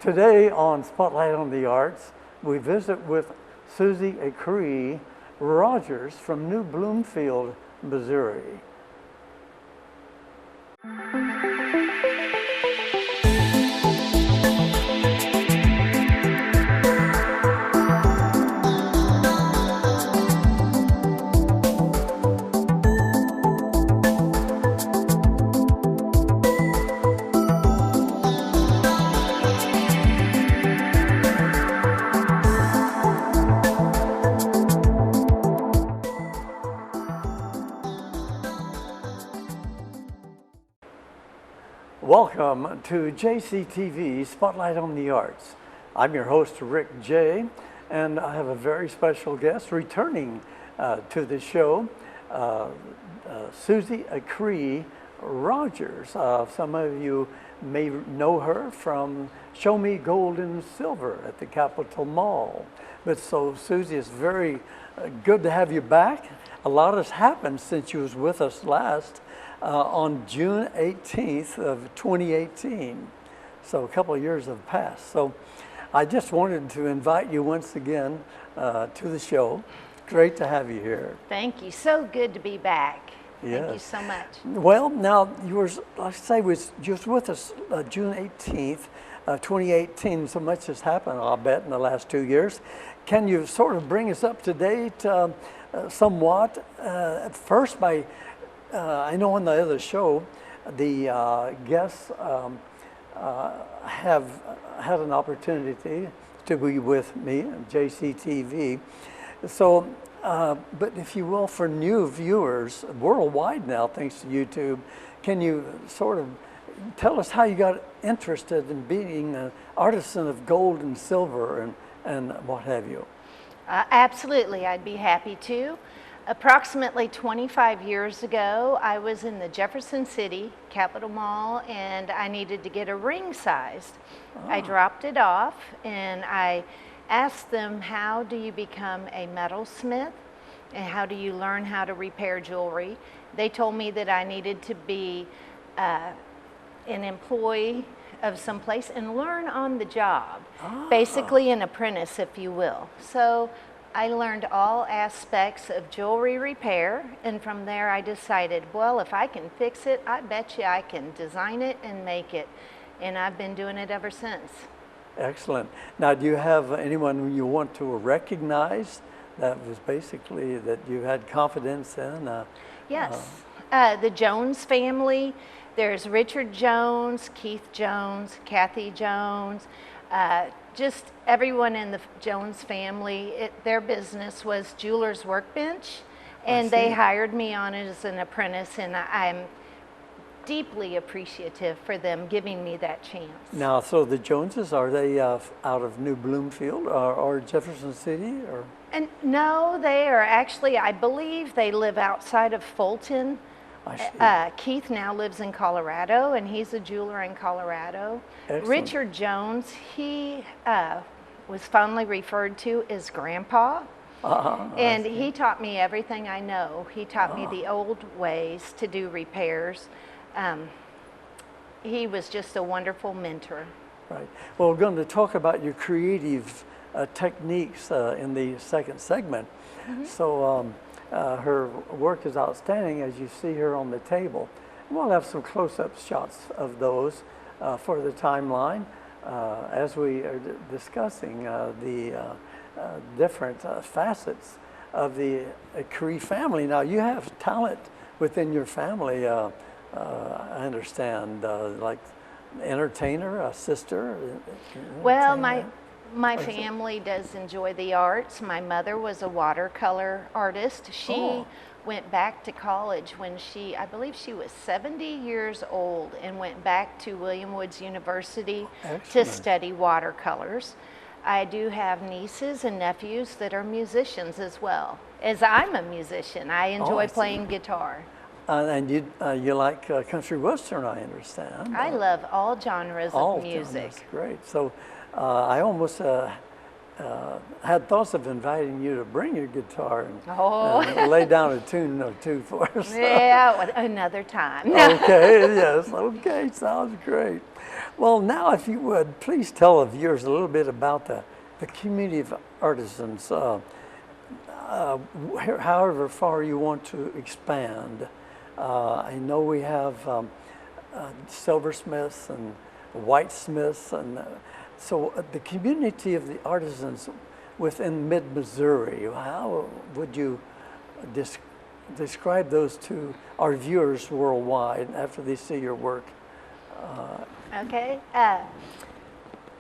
Today on Spotlight on the Arts, we visit with Suzie Acree Rogers from New Bloomfield, Missouri. Welcome to JCTV Spotlight on the Arts. I'm your host, Rick J., and I have a very special guest returning to the show, Suzie Acree Rogers. Some of you may know her from Show Me Gold and Silver at the Capitol Mall. But so Suzie, it's very good to have you back. A lot has happened since you was with us last. On June 18th of 2018. So a couple of years have passed. So I just wanted to invite you once again to the show. Great to have you here. Thank you. So good to be back. Yes. Thank you so much. Well, now you were, like I say, you was with us June 18th, 2018. So much has happened, I'll bet, in the last 2 years. Can you sort of bring us up to date somewhat? First by I know on the other show, the guests have had an opportunity to be with me on JCTV. So, but if you will, for new viewers worldwide now, thanks to YouTube, can you sort of tell us how you got interested in being an artisan of gold and silver and what have you? Absolutely, I'd be happy to. Approximately 25 years ago, I was in the Jefferson City Capitol Mall and I needed to get a ring sized. I dropped it off and I asked them, how do you become a metalsmith and how do you learn how to repair jewelry? They told me that I needed to be an employee of some place and learn on the job, basically an apprentice, if you will. So I learned all aspects of jewelry repair, and from there I decided, well, if I can fix it, I bet you I can design it and make it, and I've been doing it ever since. Excellent. Now, do you have anyone you want to recognize that was basically that you had confidence in? Yes, the Jones family. There's Richard Jones, Keith Jones, Kathy Jones, just everyone in the Jones family. Their business was Jeweler's Workbench, and they hired me on as an apprentice, and I'm deeply appreciative for them giving me that chance. Now, so the Joneses, are they out of New Bloomfield or Jefferson City? Or? And no, they are actually, I believe they live outside of Fulton. Keith now lives in Colorado, and he's a jeweler in Colorado. Excellent. Richard Jones, he was fondly referred to as Grandpa, and he taught me everything I know. He taught me the old ways to do repairs. He was just a wonderful mentor. Right. Well, we're going to talk about your creative techniques in the second segment. Mm-hmm. So. Her work is outstanding, as you see here on the table. We'll have some close-up shots of those for the timeline as we are discussing the different facets of the Acree family. Now, you have talent within your family, I understand, like entertainer, a sister. Well, my family does enjoy the arts. My mother was a watercolor artist. She went back to college when I believe she was 70 years old, and went back to William Woods University to study watercolors. I do have nieces and nephews that are musicians as well, as I'm a musician. I enjoy playing guitar. And you like country western, I understand. I love all genres of music. Genres. Great. So I almost had thoughts of inviting you to bring your guitar and Oh. lay down a tune or two for us. Yeah, another time. Okay, yes, okay, sounds great. Well, now if you would, please tell the viewers a little bit about the community of artisans, however far you want to expand. I know we have silversmiths and whitesmiths, and so the community of the artisans within mid-Missouri, how would you describe those to our viewers worldwide after they see your work? Okay.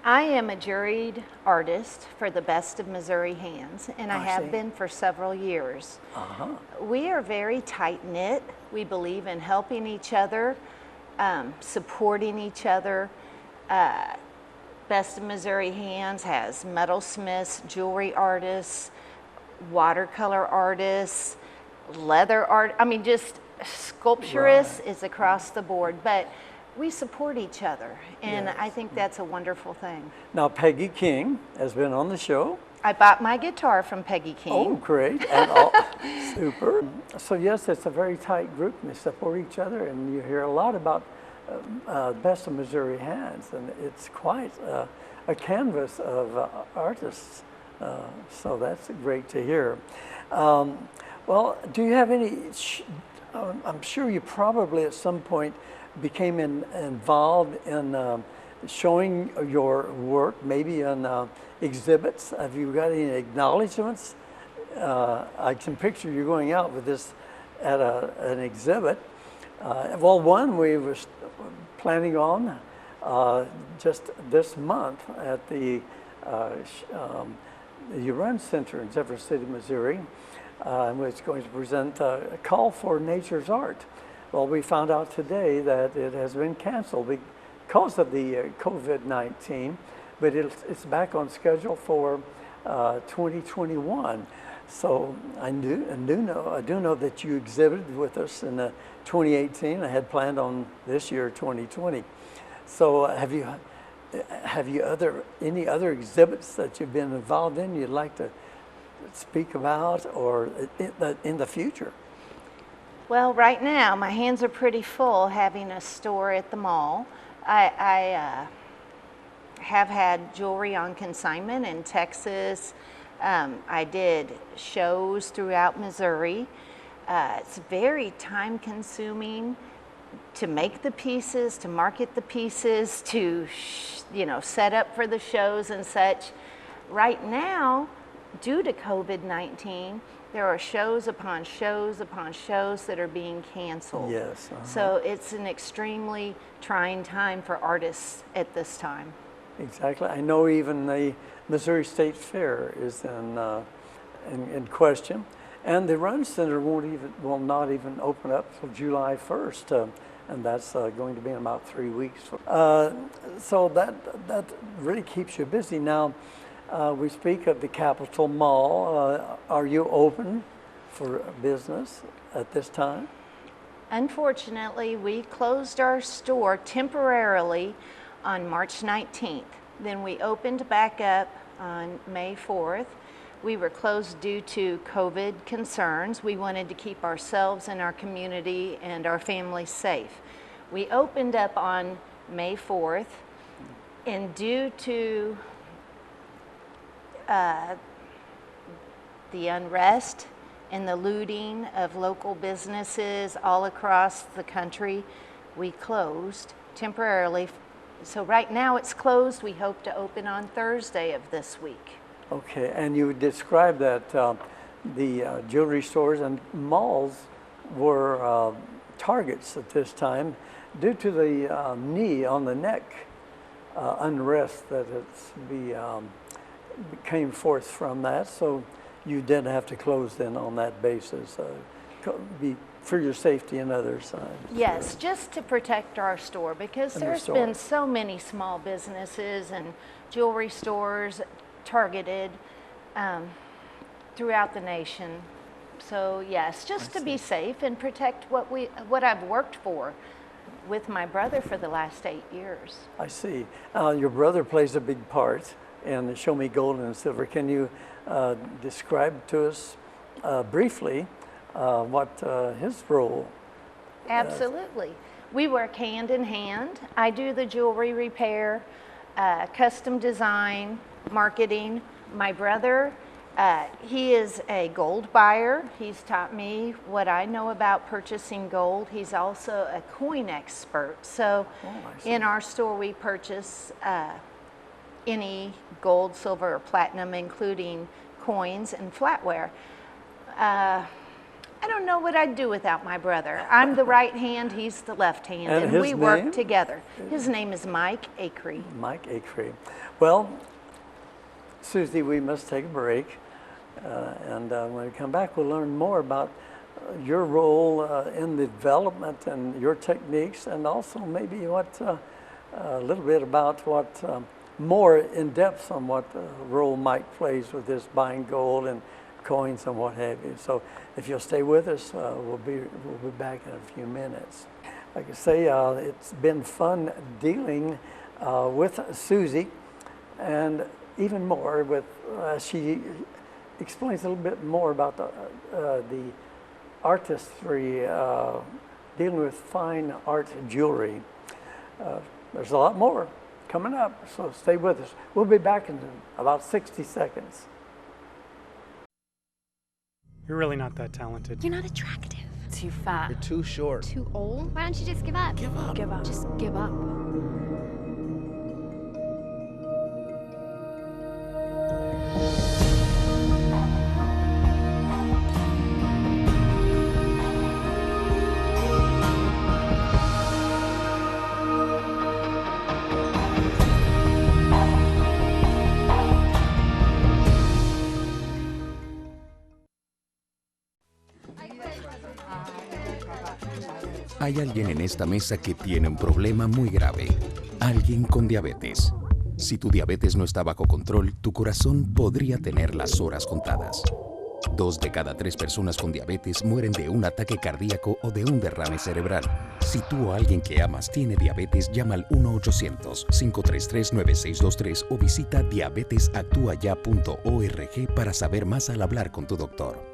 I am a juried artist for the Best of Missouri Hands, and I have been for several years. We are very tight-knit. We believe in helping each other, supporting each other. Best of Missouri Hands has metalsmiths, jewelry artists, watercolor artists, leather art. I mean, just sculpturists is across the board, but we support each other, and I think that's a wonderful thing. Now, Peggy King has been on the show. I bought my guitar from Peggy King. Oh, great. And super. So, yes, it's a very tight group, and they support each other, and you hear a lot about Best of Missouri Hands, and it's quite a canvas of artists. So that's great to hear. Well, do you have any, I'm sure you probably at some point became involved in showing your work, maybe in exhibits. Have you got any acknowledgments? I can picture you going out with this at an exhibit. Well, one we were planning on just this month at the Run Center in Jefferson City, Missouri, which is going to present a call for nature's art. Well, we found out today that it has been canceled because of the COVID-19, but it's back on schedule for 2021. So I do know that you exhibited with us in 2018. I had planned on this year, 2020. So have you any other exhibits that you've been involved in you'd like to speak about, or in the future? Well, right now my hands are pretty full having a store at the mall. I have had jewelry on consignment in Texas. I did shows throughout Missouri. It's very time consuming to make the pieces, to market the pieces, to set up for the shows and such. Right now, due to COVID-19, there are shows upon shows upon shows that are being canceled. Yes. So it's an extremely trying time for artists at this time. Exactly. I know even the Missouri State Fair is in question, and the Run Center will not even open up till July 1st, and that's going to be in about 3 weeks. So that really keeps you busy. Now, we speak of the Capitol Mall. Are you open for business at this time? Unfortunately, we closed our store temporarily on March 19th. Then we opened back up on May 4th. We were closed due to COVID concerns. We wanted to keep ourselves and our community and our families safe. We opened up on May 4th, and due to the unrest and the looting of local businesses all across the country, we closed temporarily. So right now it's closed. We hope to open on Thursday of this week. Okay, and you described that the jewelry stores and malls were targets at this time due to the knee on the neck unrest that came forth from that. So you did have to close then on that basis, for your safety and others. Yes, just to protect our store, because there's been so many small businesses and jewelry stores targeted throughout the nation. So yes, just to be safe and protect what I've worked for with my brother for the last 8 years. I see. Your brother plays a big part in Show Me Gold and Silver. Can you describe to us briefly what his role? Absolutely. We work hand in hand. I do the jewelry repair, custom design, marketing. My brother, he is a gold buyer. He's taught me what I know about purchasing gold. He's also a coin expert. So in our store, we purchase any gold, silver, or platinum, including coins and flatware. I don't know what I'd do without my brother. I'm the right hand, he's the left hand, and we work together. His name is Mike Acree. Mike Acree. Well, Suzie, we must take a break. And when we come back, we'll learn more about your role in the development and your techniques, and also maybe a little bit about what more in depth on what role Mike plays with this buying gold and coins and what have you. So if you'll stay with us, we'll be back in a few minutes. Like I say, it's been fun dealing with Suzie, and even more with she explains a little bit more about the artistry, dealing with fine art jewelry. There's a lot more coming up, so stay with us. We'll be back in about 60 seconds. You're really not that talented. You're not attractive. Too fat. You're too short. Too old. Why don't you just give up? Give up. Give up. Just give up. Hay alguien en esta mesa que tiene un problema muy grave. Alguien con diabetes. Si tu diabetes no está bajo control, tu corazón podría tener las horas contadas. 2 de cada 3 personas con diabetes mueren de un ataque cardíaco o de un derrame cerebral. Si tú o alguien que amas tiene diabetes, llama al 1-800-533-9623 o visita diabetesactuaya.org para saber más al hablar con tu doctor.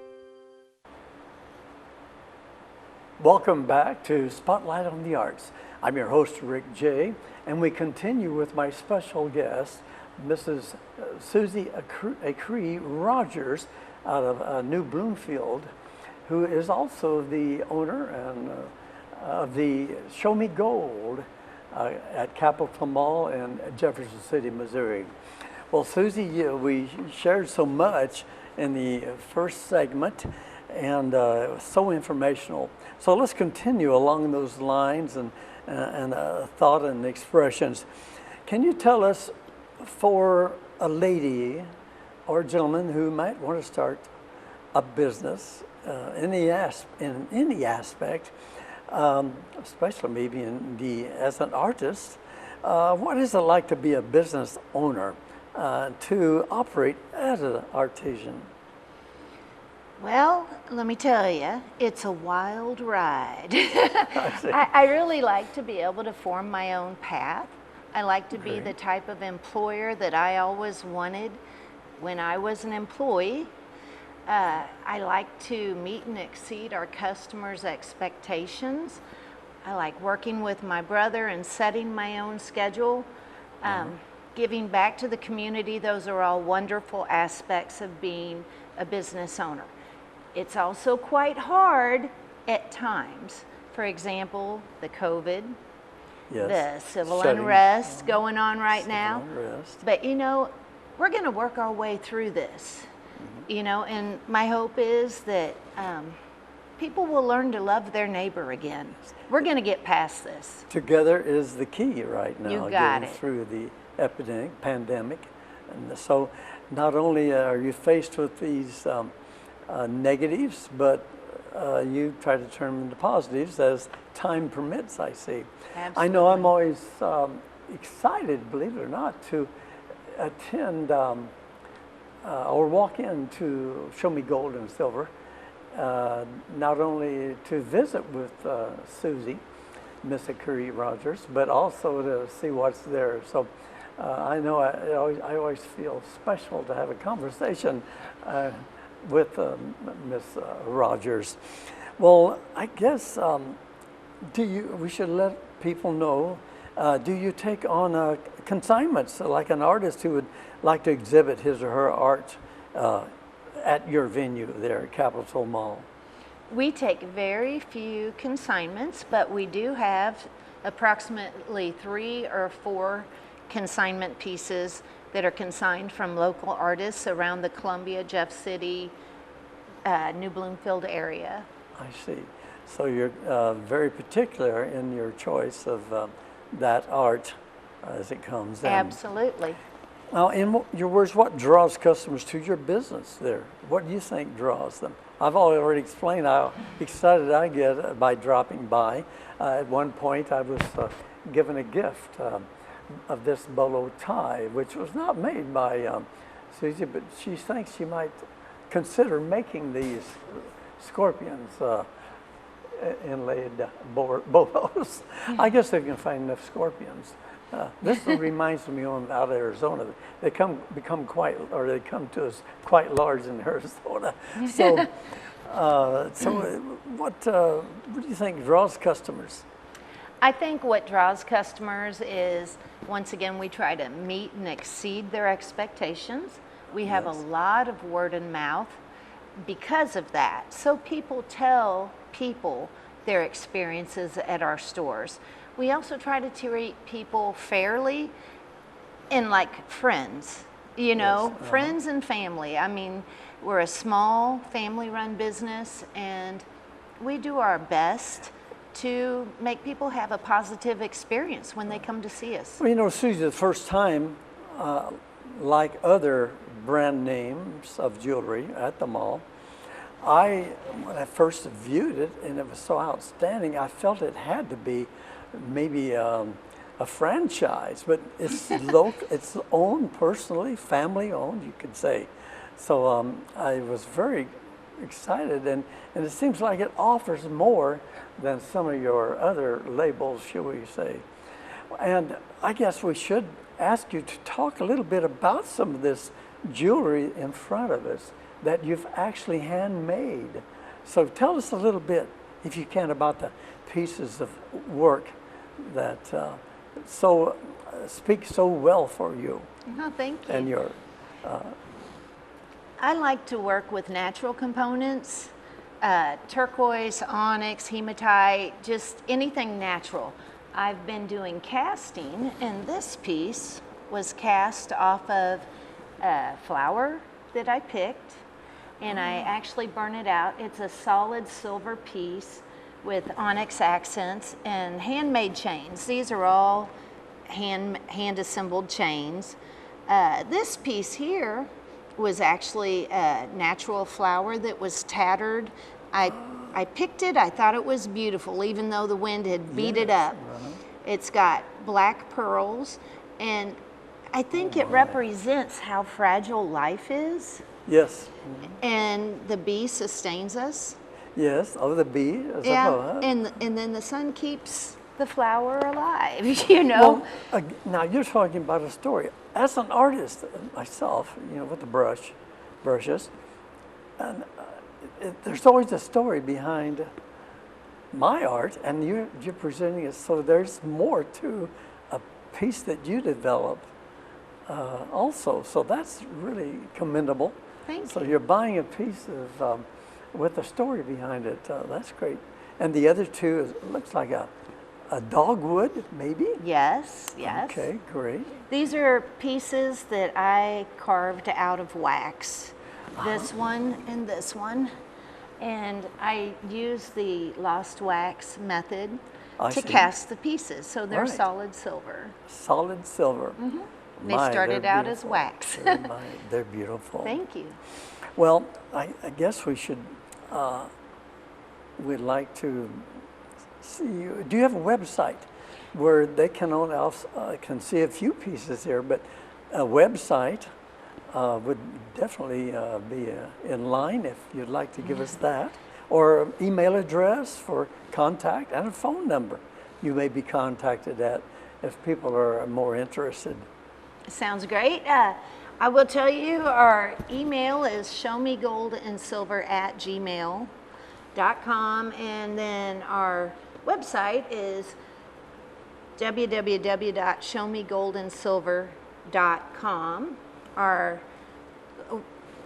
Welcome back to Spotlight on the Arts. I'm your host, Rick J., and we continue with my special guest, Mrs. Suzie Acree Rogers out of New Bloomfield, who is also the owner and of the Show Me Gold at Capitol Mall in Jefferson City, Missouri. Well, Suzie, we shared so much in the first segment, and it was so informational. So let's continue along those lines and thought and expressions. Can you tell us, for a lady or gentleman who might want to start a business in any aspect, especially maybe as an artist, what is it like to be a business owner, to operate as an artisan? Well, let me tell you, it's a wild ride. I really like to be able to form my own path. I like to be the type of employer that I always wanted when I was an employee. I like to meet and exceed our customers' expectations. I like working with my brother and setting my own schedule. Giving back to the community, those are all wonderful aspects of being a business owner. It's also quite hard at times. For example, the COVID, the civil unrest going on right now. But you know, we're going to work our way through this. You know, and my hope is that people will learn to love their neighbor again. We're going to get past this. Together is the key right now. You got it. Through the pandemic. And so not only are you faced with these negatives, but you try to turn them into positives as time permits, I see. Absolutely. I know I'm always excited, believe it or not, to attend or walk into Show Me Gold and Silver, not only to visit with Suzie, Miss Acree Rogers, but also to see what's there. So I know I always feel special to have a conversation with Miss Rogers. Well, I guess we should let people know. Do you take on consignments, like an artist who would like to exhibit his or her art at your venue there at Capitol Mall? We take very few consignments, but we do have approximately 3 or 4 consignment pieces that are consigned from local artists around the Columbia, Jeff City, New Bloomfield area. I see. So you're very particular in your choice of that art as it comes in. Absolutely. Now, in your words, what draws customers to your business there? What do you think draws them? I've already explained how excited I get by dropping by. At one point, I was given a gift of this bolo tie, which was not made by Suzie, but she thinks she might consider making these scorpions inlaid bolos. I guess they can find enough scorpions. This reminds me of out of Arizona. They come to us quite large in Arizona. So, what do you think draws customers? I think what draws customers is, once again, we try to meet and exceed their expectations. We have a lot of word of mouth because of that. So people tell people their experiences at our stores. We also try to treat people fairly and like friends, you know, friends and family. I mean, we're a small family-run business, and we do our best to make people have a positive experience when they come to see us. Well, you know, Suzie, the first time, like other brand names of jewelry at the mall, when I first viewed it and it was so outstanding, I felt it had to be maybe a franchise, but it's local, it's owned personally, family owned, you could say. So I was very excited, and it seems like it offers more than some of your other labels, shall we say. And I guess we should ask you to talk a little bit about some of this jewelry in front of us that you've actually handmade. So tell us a little bit, if you can, about the pieces of work that speak so well for you. Oh, thank you. And your I like to work with natural components, turquoise, onyx, hematite, just anything natural. I've been doing casting, and this piece was cast off of flour that I picked, and I actually burn it out. It's a solid silver piece with onyx accents and handmade chains. These are all hand assembled chains. This piece here was actually a natural flower that was tattered. I picked it, I thought it was beautiful, even though the wind had beat it up. It's got black pearls, and I think it represents how fragile life is. Yes. And the bee sustains us. Yes, the bee. Yeah, and then the sun keeps the flower alive, you know. Well, now you're talking about a story. As an artist myself, you know, with the brushes, and there's always a story behind my art, and you're presenting it. So there's more to a piece that you develop also. So that's really commendable. Thank you. So you're buying a piece of with a story behind it. That's great. And the other two looks like a dogwood, maybe? Yes, yes. Okay, great. These are pieces that I carved out of wax. This one and this one. And I use the lost wax method to cast the pieces. So they're solid silver. Solid silver. They started out as wax. They're beautiful. Thank you. Well, I guess we should, we'd like to see you. Do you have a website where they can can see a few pieces here, but a website would definitely be in line if you'd like to give us that, or email address for contact and a phone number you may be contacted at if people are more interested Sounds great. I will tell you our email is showmegoldandsilver@gmail.com, and then our website is www.showmegoldandsilver.com.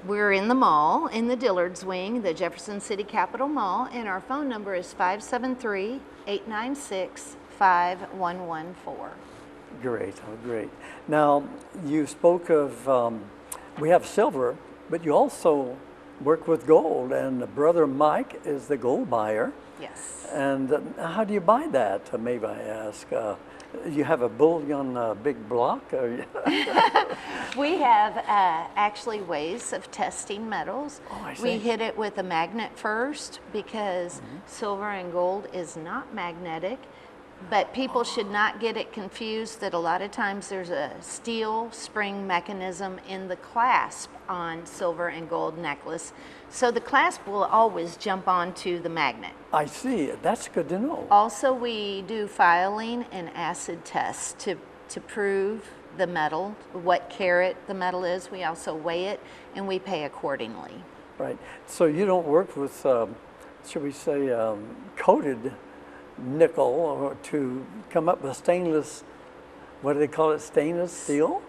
We're in the mall, in the Dillard's wing, the Jefferson City Capitol Mall, and our phone number is 573-896-5114. Great, oh, great. Now, you spoke of, we have silver, but you also work with gold, and brother Mike is the gold buyer. Yes. And how do you buy that, may I ask? You have a bullion big block? Or We have actually ways of testing metals. Oh, I see. We hit it with a magnet first because silver and gold is not magnetic. But people should not get it confused that a lot of times there's a steel spring mechanism in the clasp on silver and gold necklace. So the clasp will always jump onto the magnet. I see, that's good to know. Also, we do filing and acid tests to prove the metal, what carat the metal is. We also weigh it and we pay accordingly. Right, so you don't work with, should we say, coated nickel or to come up with stainless, what do they call it, stainless steel?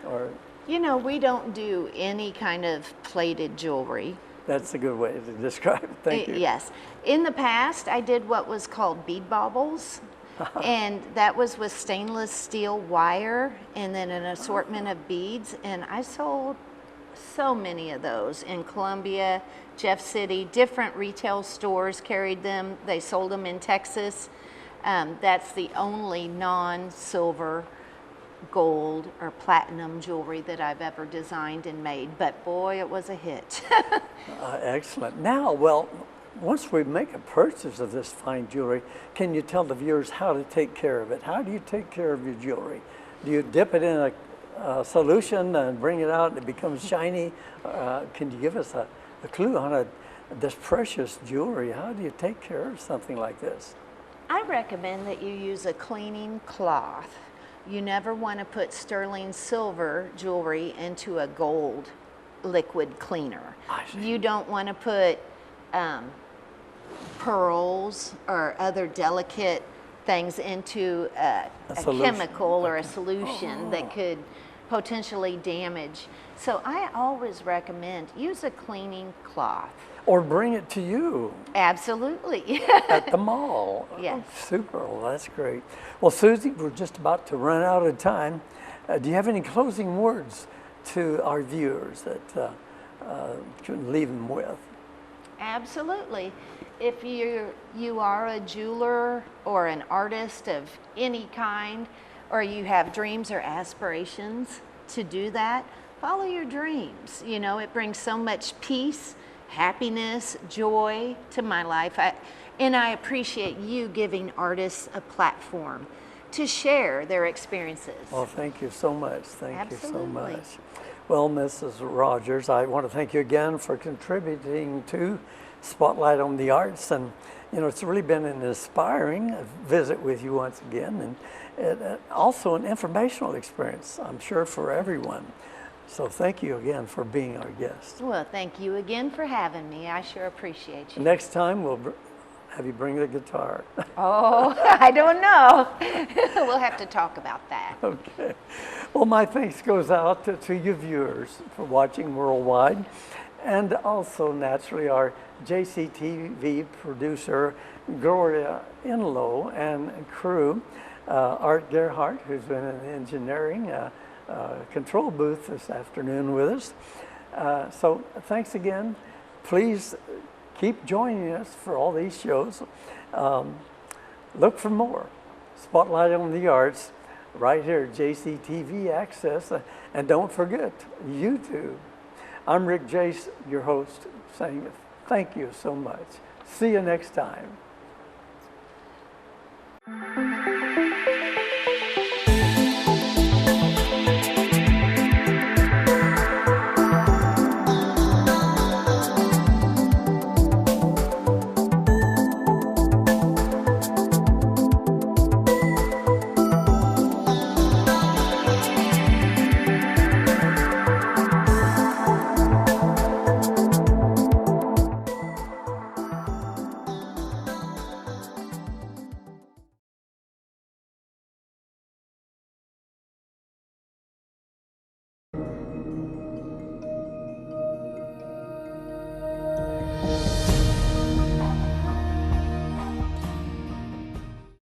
Or You know, we don't do any kind of plated jewelry. that's a good way to describe it, thank you. Yes. In the past, I did what was called bead baubles, and that was with stainless steel wire and then an assortment of beads, and I sold so many of those in Columbia, Jeff City, different retail stores carried them. They sold them in Texas. That's the only non-silver, gold, or platinum jewelry that I've ever designed and made. But boy, it was a hit. Excellent. Now, well, once we make a purchase of this fine jewelry, can you tell the viewers how to take care of it? How do you take care of your jewelry? Do you dip it in a solution and bring it out and it becomes shiny? Can you give us a clue on this precious jewelry? How do you take care of something like this? I recommend that you use a cleaning cloth. You never want to put sterling silver jewelry into a gold liquid cleaner. I see. You don't want to put pearls or other delicate things into a solution. chemical or a solution that could potentially damage. So I always recommend use a cleaning cloth. Or bring it to you Absolutely. at the mall. Yes. Oh, super, well, that's great. Well, Susie, we're just about to run out of time. Do you have any closing words to our viewers that you can leave them with? Absolutely. If you are a jeweler or an artist of any kind, or you have dreams or aspirations to do that, follow your dreams. You know, it brings so much peace, happiness, joy to my life. And I appreciate you giving artists a platform to share their experiences. Well, thank you so much. Thank you so Absolutely. much. Well, Mrs. Rogers, I want to thank you again for contributing to Spotlight on the Arts. And, you know, it's really been an inspiring visit with you once again, and also an informational experience, I'm sure, for everyone. So thank you again for being our guest. Well, thank you again for having me. I sure appreciate you. Next time, we'll have you bring the guitar. Oh, I don't know. We'll have to talk about that. Okay. Well, my thanks goes out to you viewers for watching worldwide, and also naturally our JCTV producer, Gloria Inlow, and crew, Art Gerhardt, who's been in the engineering control booth this afternoon with us. So thanks again. Please keep joining us for all these shows. Look for more Spotlight on the Arts right here, JCTV Access. And don't forget, YouTube. I'm Rick Jace, your host, saying thank you so much. See you next time.